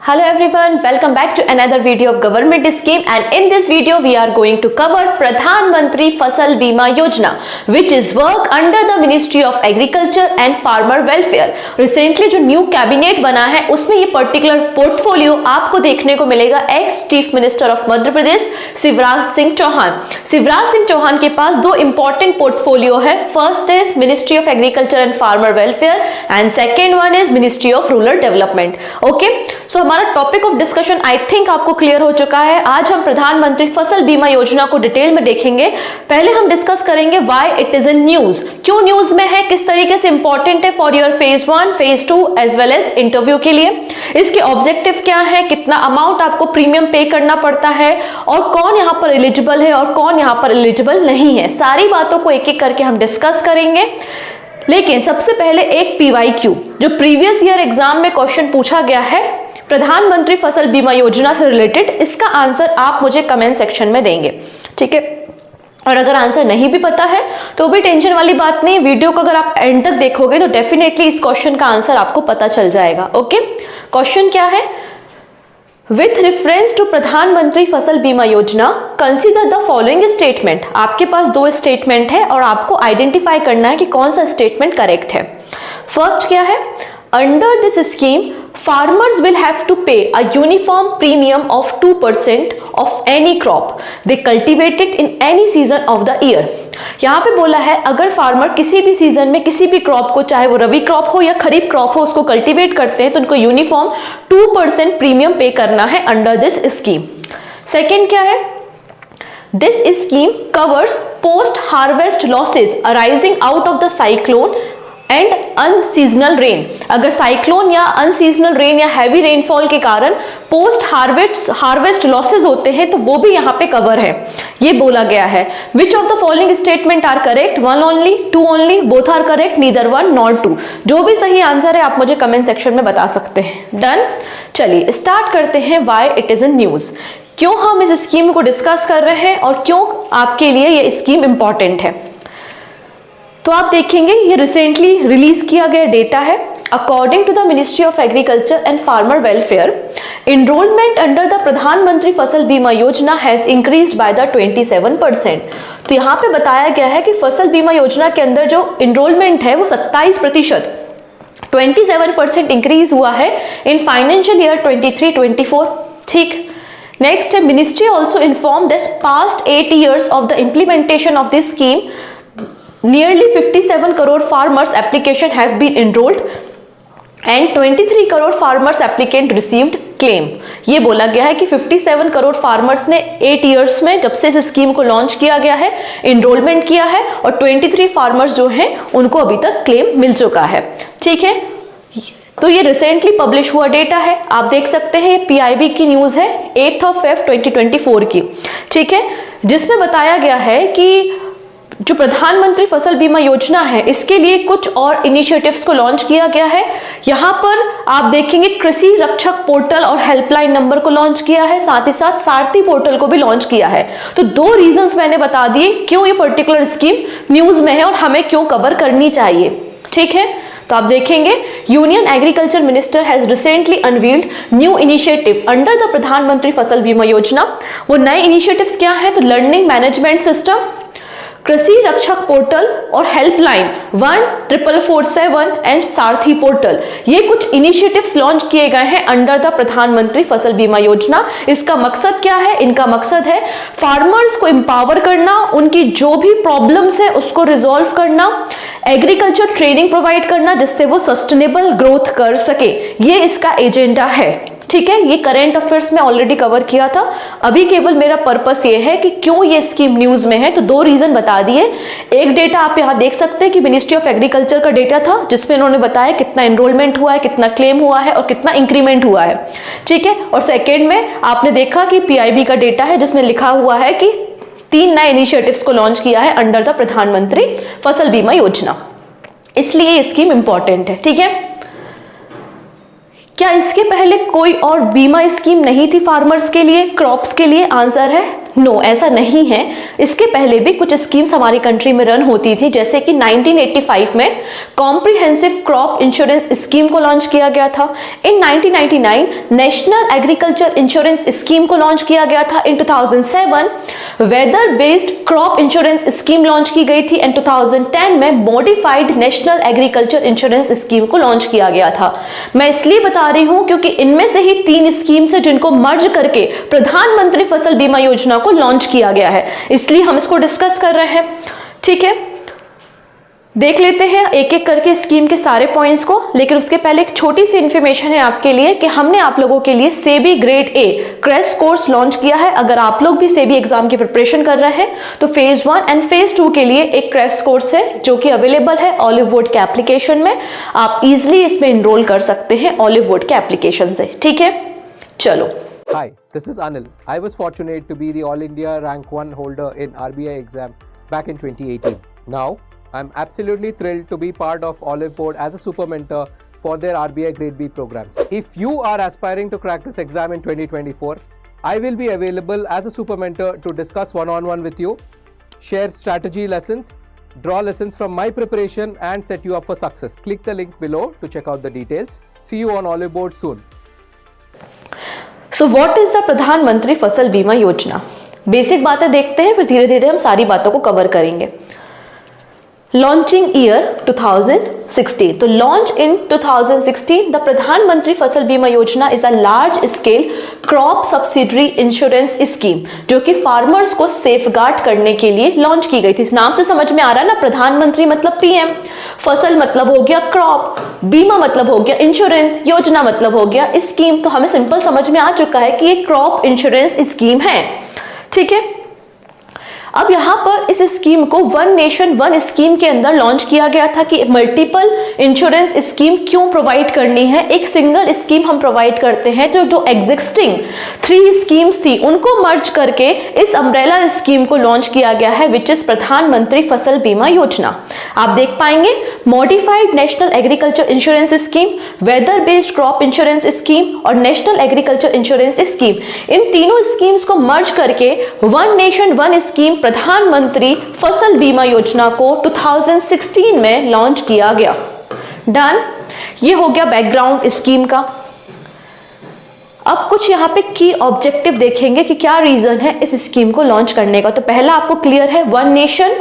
Hello everyone, welcome back to another video of government scheme, and in this video we are going to cover Pradhan Mantri Fasal Bima Yojana, which is work under the Ministry of Agriculture and Farmer Welfare. Recently जो new cabinet बना है उसमें ये particular portfolio आपको देखने को मिलेगा ex chief minister of Madhya Pradesh Shivraj Singh Chouhan. Shivraj Singh Chouhan के पास दो इंपॉर्टेंट पोर्टफोलियो है। First is ministry of agriculture and farmer welfare and second one is ministry of rural development. Okay, so हमारा topic of discussion I think आपको क्लियर हो चुका है। आज हम प्रधानमंत्री फसल बीमा योजना को डिटेल में देखेंगे। पहले हम डिस्कस करेंगे why it is in news, क्यों न्यूज में है, किस तरीके से इंपॉर्टेंट है for your phase 1, phase 2 as well as interview के लिए, इसके ऑब्जेक्टिव क्या है, कितना अमाउंट आपको प्रीमियम पे करना पड़ता है और कौन यहां पर एलिजिबल है और कौन यहां पर एलिजिबल नहीं है। सारी बातों को एक एक करके हम डिस्कस करेंगे। लेकिन सबसे पहले एक PYQ जो प्रीवियस ईयर एग्जाम में क्वेश्चन पूछा गया है प्रधानमंत्री फसल बीमा योजना से रिलेटेड, इसका आंसर आप मुझे कमेंट सेक्शन में देंगे, ठीक है। और अगर आंसर नहीं भी पता है तो भी टेंशन वाली बात नहीं, वीडियो को अगर आप एंड तक देखोगे तो डेफिनेटली इस क्वेश्चन का आंसर आपको पता चल जाएगा। ओके, क्वेश्चन क्या है? विथ रेफरेंस टू प्रधानमंत्री फसल बीमा योजना कंसीडर द फॉलोइंग स्टेटमेंट। आपके पास दो स्टेटमेंट है और आपको आइडेंटिफाई करना है कि कौन सा स्टेटमेंट करेक्ट है। फर्स्ट क्या है? Under this scheme farmers will have to pay a uniform premium of 2% of any crop they cultivated in any season of the year। यहाँ पे बोला है अगर फार्मर किसी भी सीजन में किसी भी क्रॉप को, चाहे वो रबी क्रॉप हो या खरीफ क्रॉप हो, उसको कल्टीवेट करते हैं तो उनको यूनिफॉर्म 2% प्रीमियम पे करना है अंडर दिस स्कीम। सेकेंड क्या है? This scheme covers post harvest losses arising out of the cyclone and unseasonal rain. अगर साइक्लोन या अनसीजनल रेन या हैवी रेनफॉल के कारण पोस्ट हार्वेस्ट लॉसेज होते हैं तो वो भी यहाँ पे कवर है, ये बोला गया है। Which of the following statement are correct? 1 only, 2 only, both are correct, neither 1 nor 2। जो भी सही आंसर है आप मुझे कमेंट सेक्शन में बता सकते हैं। डन, चलिए स्टार्ट करते हैं। Why it is in news, क्यों हम इस स्कीम को डिस्कस कर रहे हैं और क्यों आपके लिए ये स्कीम इंपॉर्टेंट है। तो आप देखेंगे ये रिसेंटली रिलीज किया गया डेटा है। According to the ministry of agriculture and farmer welfare, enrolment under the Pradhan Mantri Fasal बीमा योजना हैज इंक्रीज्ड बाय द 27%। तो यहाँ पे बताया गया है कि फसल बीमा योजना के अंदर जो इनरोलमेंट है वो 27%, 27% इंक्रीज हुआ है इन फाइनेंशियल ईयर 23-24। ठीक, नेक्स्ट है ministry also inform that past 8 years of the implementation of this scheme nearly 57 crore farmers application have been enrolled and 23 crore farmers applicant received claim। ये बोला गया है कि 57 करोड़ फार्मर्स ने 8 years में जब से इस स्कीम को लॉन्च किया गया है इनरोलमेंट किया है और 23 फार्मर्स जो हैं उनको अभी तक क्लेम मिल चुका है। ठीक है, तो ये रिसेंटली पब्लिश हुआ डेटा है, आप देख सकते हैं। ये PIB की न्यूज है 8 Feb 2024 की, ठीक है, जिसमें बताया गया है कि जो प्रधानमंत्री फसल बीमा योजना है इसके लिए कुछ और इनिशिएटिव्स को लॉन्च किया गया है। यहाँ पर आप देखेंगे कृषि रक्षक पोर्टल और हेल्पलाइन नंबर को लॉन्च किया है, साथ ही साथ सारथी पोर्टल को भी लॉन्च किया है। तो दो रीजंस मैंने बता दिए क्यों ये पर्टिकुलर स्कीम न्यूज में है और हमें क्यों कवर करनी चाहिए। ठीक है, तो आप देखेंगे union agriculture minister has recently unveiled new initiative under the Pradhan Mantri Fasal बीमा योजना। वो नए इनिशिएटिव्स क्या है? तो लर्निंग मैनेजमेंट सिस्टम, कृषि रक्षक पोर्टल और हेल्पलाइन 14447 एंड सारथी पोर्टल, ये कुछ इनिशिएटिव्स लॉन्च किए गए हैं अंडर द प्रधानमंत्री फसल बीमा योजना। इसका मकसद क्या है? इनका मकसद है फार्मर्स को एम्पावर करना, उनकी जो भी प्रॉब्लम्स है उसको रिजॉल्व करना, एग्रीकल्चर ट्रेनिंग प्रोवाइड करना जिससे वो सस्टेनेबल ग्रोथ कर सके, ये इसका एजेंडा है। ठीक है, ये करंट अफेयर्स में ऑलरेडी कवर किया था। अभी केवल मेरा पर्पस ये है कि क्यों ये स्कीम न्यूज में है, तो दो रीजन बता दिए। एक डेटा आप यहाँ देख सकते हैं कि मिनिस्ट्री ऑफ एग्रीकल्चर का डेटा था जिसमें उन्होंने बताया कितना एनरोलमेंट हुआ है, कितना क्लेम हुआ है और कितना इंक्रीमेंट हुआ है। ठीक है, और सेकेंड में आपने देखा कि PIB का डेटा है जिसमें लिखा हुआ है कि 3 नए इनिशिएटिव्स को लॉन्च किया है अंडर द प्रधानमंत्री फसल बीमा योजना, इसलिए ये स्कीम इंपॉर्टेंट है। ठीक है, क्या इसके पहले कोई और बीमा स्कीम नहीं थी फार्मर्स के लिए, क्रॉप्स के लिए? आंसर है नो, ऐसा नहीं है। इसके पहले भी कुछ स्कीम्स हमारी कंट्री में रन होती थी, जैसे कि 1985 में कॉम्प्रिहेंसिव क्रॉप इंश्योरेंस स्कीम को लॉन्च किया गया था। In 1999 national agriculture insurance scheme को लॉन्च किया गया था। In 2007 weather based crop insurance scheme launch की गई थी। इन 2010 में modified national agriculture insurance scheme को लॉन्च किया गया था। मैं इसलिए बता रही हूं क्योंकि इनमें से ही 3 स्कीम्स है जिनको मर्ज करके प्रधानमंत्री फसल बीमा योजना को लॉन्च किया गया है, इसलिए हम इसको डिस्कस कर रहे हैं। ठीक है, देख लेते हैं एक एक करके स्कीम के सारे पॉइंट्स को, लेकिन उसके पहले एक छोटी सी इंफॉर्मेशन है आपके लिए कि हमने आप लोगों के लिए SEBI grade A crash course launch किया है। अगर आप लोग भी सेबी एग्जाम की प्रिपरेशन कर रहे हैं तो फेज 1 एंड फेज 2 के लिए एक क्रैश कोर्स है जो कि अवेलेबल है ऑलिव वुड के एप्लीकेशन में। आप इजिली इसमें इनरोल कर सकते हैं ऑलिव वुड के एप्लीकेशन से। ठीक है, चलो। Hi, this is Anil. I was fortunate to be the All India Rank 1 holder in RBI exam back in 2018. Now, I'm absolutely thrilled to be part of Olive Board as a super mentor for their RBI Grade B programs. If you are aspiring to crack this exam in 2024, I will be available as a super mentor to discuss one-on-one with you, share strategy lessons, draw lessons from my preparation and set you up for success. Click the link below to check out the details. See you on Olive Board soon. So what is the Pradhan Mantri Fasal बीमा योजना? Basic बातें देखते हैं, फिर धीरे धीरे हम सारी बातों को कवर करेंगे। लॉन्चिंग ईयर 2016, तो launch in 2016 the Pradhan Mantri Fasal बीमा योजना is a large scale crop subsidiary insurance scheme जो कि फार्मर्स को सेफगार्ड करने के लिए लॉन्च की गई थी। इस नाम से समझ में आ रहा है ना, प्रधानमंत्री मतलब पीएम, फसल मतलब हो गया क्रॉप, बीमा मतलब हो गया इंश्योरेंस, योजना मतलब हो गया स्कीम। तो हमें सिंपल समझ में आ चुका है कि ये क्रॉप इंश्योरेंस स्कीम है। ठीक है, अब यहां पर इस स्कीम को वन नेशन वन स्कीम के अंदर लॉन्च किया गया था कि मल्टीपल इंश्योरेंस स्कीम क्यों प्रोवाइड करनी है, एक सिंगल स्कीम हम प्रोवाइड करते हैं। जो एग्जिस्टिंग 3 स्कीम्स थी उनको मर्ज करके इस अम्ब्रेला स्कीम को लॉन्च किया गया है विच इज प्रधानमंत्री फसल बीमा योजना। आप देख पाएंगे modified national agriculture insurance scheme, weather based crop insurance scheme और नेशनल एग्रीकल्चर इंश्योरेंस स्कीम, इन तीनों स्कीम्स को मर्ज करके वन नेशन वन स्कीम प्रधानमंत्री फसल बीमा योजना को 2016 में लॉन्च किया गया। डन, ये हो गया बैकग्राउंड स्कीम का। अब कुछ यहां पे की ऑब्जेक्टिव देखेंगे कि क्या रीजन है इस स्कीम को लॉन्च करने का। तो पहला आपको क्लियर है, one nation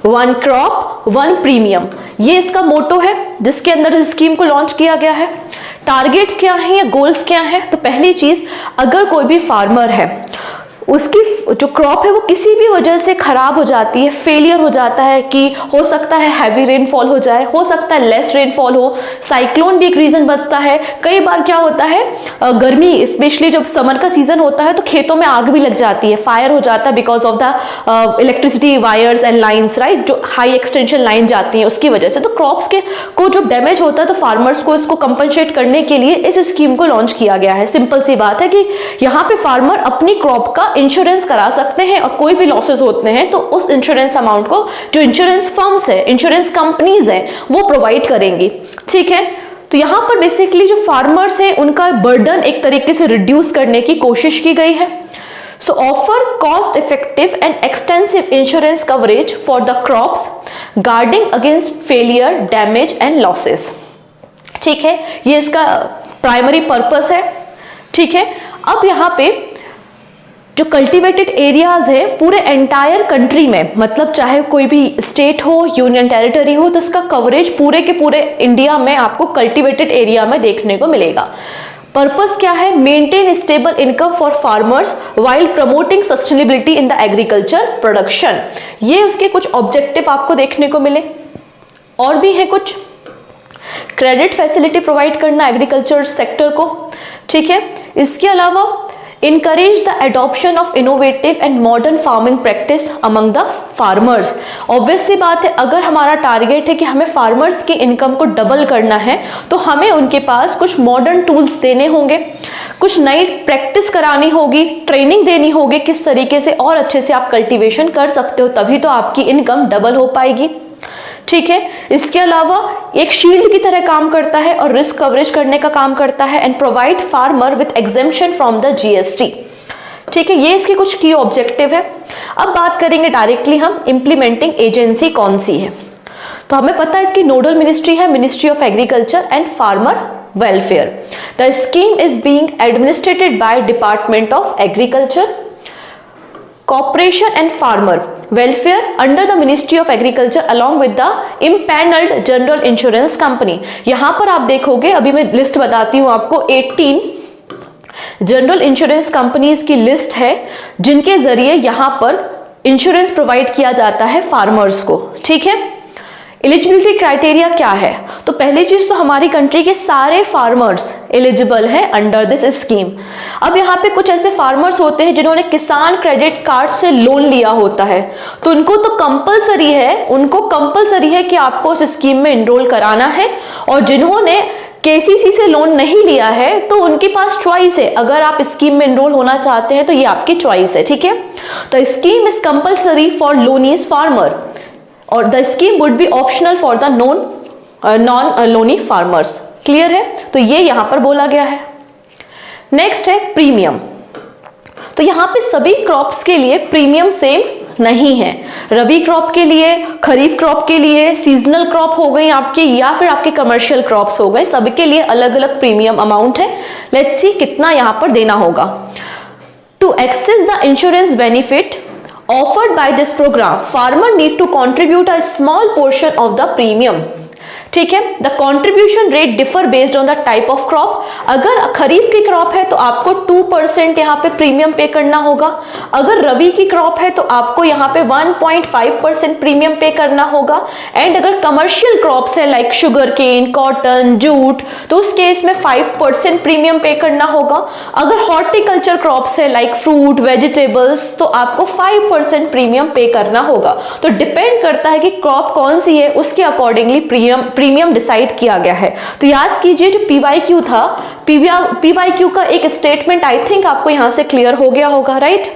one crop one premium, ये इसका मोटो है जिसके अंदर इस स्कीम को लॉन्च किया गया है। टारगेट्स क्या हैं या गोल्स क्या हैं? तो पहली चीज, अगर कोई भी फार्मर है उसकी जो क्रॉप है वो किसी भी वजह से खराब हो जाती है, फेलियर हो जाता है, कि हो सकता है हैवी रेनफॉल हो जाए, हो सकता है लेस रेनफॉल हो, साइक्लोन भी एक रीजन बचता है। कई बार क्या होता है, गर्मी स्पेशली जब समर का सीजन होता है तो खेतों में आग भी लग जाती है, फायर हो जाता है because of the electricity wires and lines, right, जो हाई एक्सटेंशन लाइन जाती है उसकी वजह से। तो क्रॉप्स के को जो डैमेज होता है तो फार्मर्स को इसको कंपनसेट करने के लिए इस स्कीम को लॉन्च किया गया है। सिंपल सी बात है कि यहाँ पे फार्मर अपनी क्रॉप का इंश्योरेंस करा सकते हैं और कोई भी लॉसेस होते हैं तो उस इंश्योरेंस अमाउंट को जो इंश्योरेंस फर्म्स है, इंश्योरेंस कंपनीज है, वो प्रोवाइड करेंगी। ठीक है, तो यहां पर बेसिकली जो फार्मर्स हैं उनका बर्डन एक तरीके से रिड्यूस करने की कोशिश की गई है। So offer cost effective and extensive insurance coverage for the crops guarding against failure, damage and losses. ठीक है, ये इसका प्राइमरी पर्पस है। ठीक है, अब यहां पे जो कल्टीवेटेड एरियाज है पूरे एंटायर कंट्री में, मतलब चाहे कोई भी स्टेट हो, यूनियन टेरिटरी हो, तो इसका कवरेज पूरे के पूरे इंडिया में आपको कल्टीवेटेड एरिया में देखने को मिलेगा। पर्पस क्या है? Maintain stable income for farmers while promoting sustainability in the agriculture production. ये उसके कुछ ऑब्जेक्टिव आपको देखने को मिले। और भी है कुछ, क्रेडिट फैसिलिटी प्रोवाइड करना एग्रीकल्चर सेक्टर को। ठीक है, इसके अलावा encourage the adoption of innovative and modern farming practice among the farmers। Obvious सी बात है, अगर हमारा टारगेट है कि हमें फार्मर्स की इनकम को डबल करना है तो हमें उनके पास कुछ मॉडर्न टूल्स देने होंगे, कुछ नई प्रैक्टिस करानी होगी, ट्रेनिंग देनी होगी किस तरीके से और अच्छे से आप कल्टीवेशन कर सकते हो, तभी तो आपकी इनकम डबल हो पाएगी। ठीक है, इसके अलावा एक शील्ड की तरह काम करता है और रिस्क कवरेज करने का काम करता है and provide farmer with exemption from the GST. ठीक है, ये इसके कुछ की ऑब्जेक्टिव है। अब बात करेंगे डायरेक्टली हम इम्प्लीमेंटिंग एजेंसी कौन सी है। तो हमें पता है इसकी नोडल मिनिस्ट्री है ministry of agriculture and farmer welfare. The scheme is being administrated by department of agriculture, corporation and farmer welfare under the ministry of agriculture along with the empanelled general insurance company. यहां पर आप देखोगे, अभी मैं list बताती हूं आपको, 18 general insurance companies की लिस्ट है जिनके जरिए यहां पर इंश्योरेंस प्रोवाइड किया जाता है फार्मर्स को। ठीक है, एलिजिबिलिटी क्राइटेरिया क्या है? तो पहली चीज तो हमारी कंट्री के सारे फार्मर्स एलिजिबल हैं अंडर दिस स्कीम। अब यहाँ पे कुछ ऐसे फार्मर्स होते हैं जिन्होंने किसान क्रेडिट कार्ड से लोन लिया होता है, तो उनको तो कंपलसरी है कि आपको उस स्कीम में एनरोल कराना है। और जिन्होंने केसीसी से लोन नहीं लिया है तो उनके पास चॉइस है, अगर आप स्कीम में एनरोल होना चाहते हैं तो ये आपकी चॉइस है। ठीक है, तो scheme is compulsory for loanees farmer और the scheme would be optional for the non loanee farmers. Clear है? तो ये यहां पर बोला गया है। नेक्स्ट है प्रीमियम। तो यहां पे सभी क्रॉप्स के लिए प्रीमियम सेम नहीं है। रबी क्रॉप के लिए, खरीफ क्रॉप के लिए, सीजनल क्रॉप हो गई आपकी या फिर आपके कमर्शियल क्रॉप्स हो गए, सबके लिए अलग अलग प्रीमियम अमाउंट है। लेट्स सी कितना यहां पर देना होगा। To access the insurance benefit offered by this program, farmer need to contribute a small portion of the premium. ठीक है, the contribution rate differ based on the type of crop. अगर खरीफ की crop है तो आपको 2% यहाँ पे प्रीमियम पे करना होगा। अगर रबी की क्रॉप है तो आपको यहाँ पे 1.5% प्रीमियम पे करना होगा। एंड अगर कमर्शियल क्रॉप्स है like sugarcane, cotton, jute, तो उस केस में 5% प्रीमियम पे करना होगा। अगर हॉर्टिकल्चर क्रॉप्स है लाइक फ्रूट, वेजिटेबल्स, तो आपको 5% प्रीमियम पे करना होगा। तो डिपेंड करता है कि क्रॉप कौन सी है, उसके अकॉर्डिंगली प्रीमियम डिसाइड किया गया है। तो याद कीजिए जो पीवाईक्यू था, पीवाईक्यू का एक स्टेटमेंट आई थिंक आपको यहां से क्लियर हो गया होगा, राइट?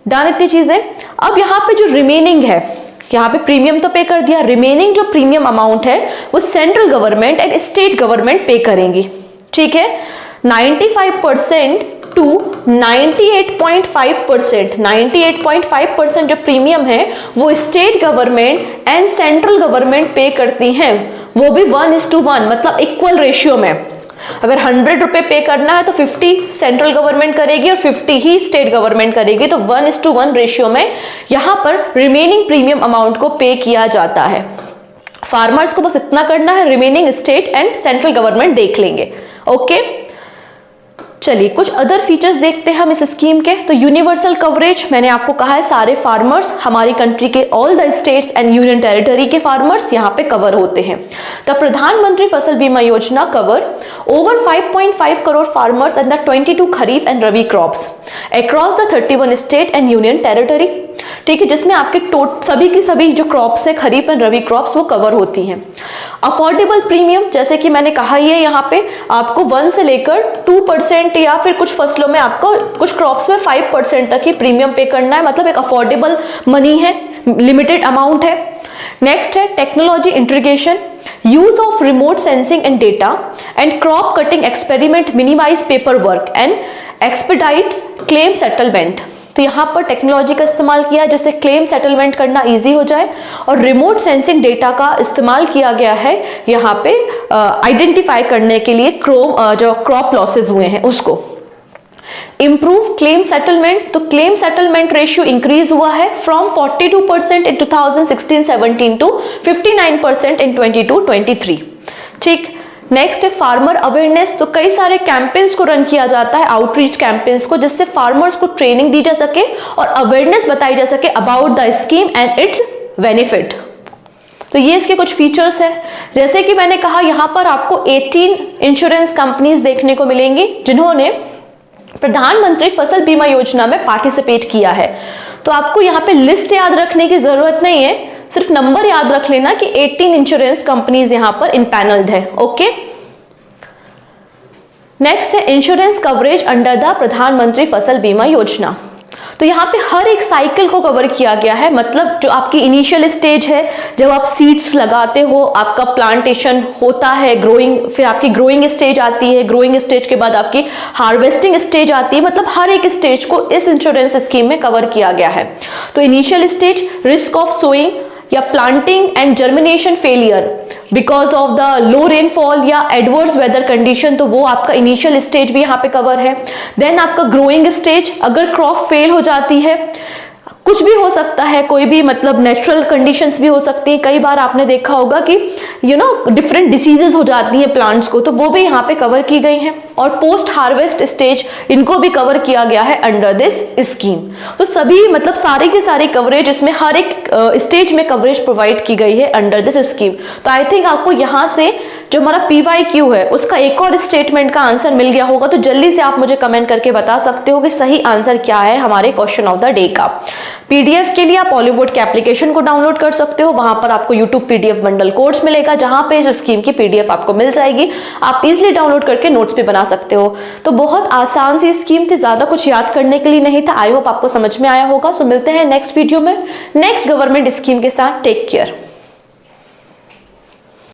डन इतनी चीजें। अब यहां पे जो रिमेनिंग है, यहाँ पे प्रीमियम तो पे कर दिया, रिमेनिंग जो प्रीमियम अमाउंट है वो central government and state government पे करेंगी। ठीक है, 95% टू 98.5%, 98.5% जो प्रीमियम है वो state government and central government पे करती हैं, वो भी 1:1, मतलब इक्वल रेशियो में। अगर 100 रुपए पे करना है तो 50 सेंट्रल गवर्नमेंट करेगी और 50 ही स्टेट गवर्नमेंट करेगी, तो 1:1 रेशियो में यहां पर रिमेनिंग प्रीमियम अमाउंट को पे किया जाता है। फार्मर्स को बस इतना करना है, remaining state and central government देख लेंगे। ओके, चलिए कुछ अदर फीचर्स देखते हैं हम इस स्कीम के। तो यूनिवर्सल कवरेज, मैंने आपको कहा है सारे फार्मर्स हमारी कंट्री के all the states and union territory के फार्मर्स यहाँ पे कवर होते हैं। द प्रधानमंत्री फसल बीमा योजना cover over 5.5 crore farmers and the 22 kharif and rabi crops across the 31 state and union territory. ठीक है, जिसमें आपके सभी की सभी जो क्रॉप्स है, खरीफ एंड रबी क्रॉप्स, वो कवर होती हैं। अफोर्डेबल प्रीमियम, जैसे कि मैंने कहा ही है, यहाँ पे आपको 1 से लेकर 2% या फिर कुछ फसलों में आपको कुछ क्रॉप्स में 5% तक ही प्रीमियम पे करना है, मतलब एक अफोर्डेबल मनी है, लिमिटेड अमाउंट है। नेक्स्ट है technology integration, use of remote sensing and data and crop cutting experiment minimize paper work and expedites claim settlement. तो यहाँ पर टेक्नोलॉजी का इस्तेमाल किया है जिससे क्लेम सेटलमेंट करना इजी हो जाए, और रिमोट सेंसिंग डेटा का इस्तेमाल किया गया है यहाँ पे आइडेंटिफाई करने के लिए जो क्रॉप लॉसेस हुए हैं उसको। इम्प्रूव क्लेम सेटलमेंट, तो क्लेम सेटलमेंट रेशियो इंक्रीज हुआ है फ्रॉम 42% इन 2016-17 टू 59% इन 22-23। ठीक, नेक्स्ट है फार्मर अवेयरनेस, तो कई सारे कैंपेन्स को रन किया जाता है, आउटरीच कैंपेन्स को, जिससे फार्मर्स को ट्रेनिंग दी जा सके और अवेयरनेस बताई जा सके about the scheme and it's benefit. तो ये इसके कुछ फीचर्स हैं। जैसे कि मैंने कहा, यहाँ पर आपको 18 इंश्योरेंस कंपनीज देखने को मिलेंगी जिन्होंने प्रधानमंत्री फसल बीमा योजना में पार्टिसिपेट किया है। तो आपको यहाँ पे लिस्ट याद रखने की जरूरत नहीं है, सिर्फ नंबर याद रख लेना कि 18 इंश्योरेंस कंपनीज यहां पर इनपैनल्ड है। ओके, नेक्स्ट है insurance coverage under the Pradhan Mantri Fasal बीमा योजना। तो यहाँ पे हर एक साइकिल को कवर किया गया है। मतलब जो आपकी इनिशियल स्टेज है, जब आप सीड्स लगाते हो, आपका प्लांटेशन होता है, ग्रोइंग, फिर आपकी ग्रोइंग स्टेज आती है, ग्रोइंग स्टेज के बाद आपकी हार्वेस्टिंग स्टेज आती है। मतलब हर एक स्टेज को इस इंश्योरेंस स्कीम में कवर किया गया है। तो initial stage, risk of sowing या planting and germination failure because of the low rainfall या एडवर्स वेदर कंडीशन, तो वो आपका इनिशियल स्टेज भी यहाँ पे कवर है। देन आपका ग्रोइंग स्टेज, अगर क्रॉप फेल हो जाती है, कुछ भी हो सकता है, कोई भी मतलब नेचुरल कंडीशंस भी हो सकती है। कई बार आपने देखा होगा कि डिफरेंट डिसीजेस हो जाती हैं प्लांट्स को, तो वो भी यहाँ पे कवर की गई हैं। और पोस्ट हार्वेस्ट स्टेज, इनको भी कवर किया गया है अंडर दिस स्कीम। तो सभी मतलब सारी की सारी कवरेज, इसमें हर एक स्टेज में कवरेज प्रोवाइड की गई है अंडर दिस स्कीम। तो आई थिंक आपको यहाँ से जो हमारा PYQ है उसका एक और स्टेटमेंट का आंसर मिल गया होगा। तो जल्दी से आप मुझे कमेंट करके बता सकते हो कि सही आंसर क्या है हमारे क्वेश्चन ऑफ द डे का। PDF के लिए आप ऑलिवुड के एप्लीकेशन को डाउनलोड कर सकते हो। वहां पर आपको YouTube PDF बंडल कोर्स मिलेगा, जहां पे इस स्कीम की PDF आपको मिल जाएगी। आप इजीली डाउनलोड करके नोट्स भी बना सकते हो। तो बहुत आसान सी स्कीम थी, ज्यादा कुछ याद करने के लिए नहीं था। आई होप आपको समझ में आया होगा। सो मिलते हैं नेक्स्ट वीडियो में नेक्स्ट गवर्नमेंट स्कीम के साथ। Take care.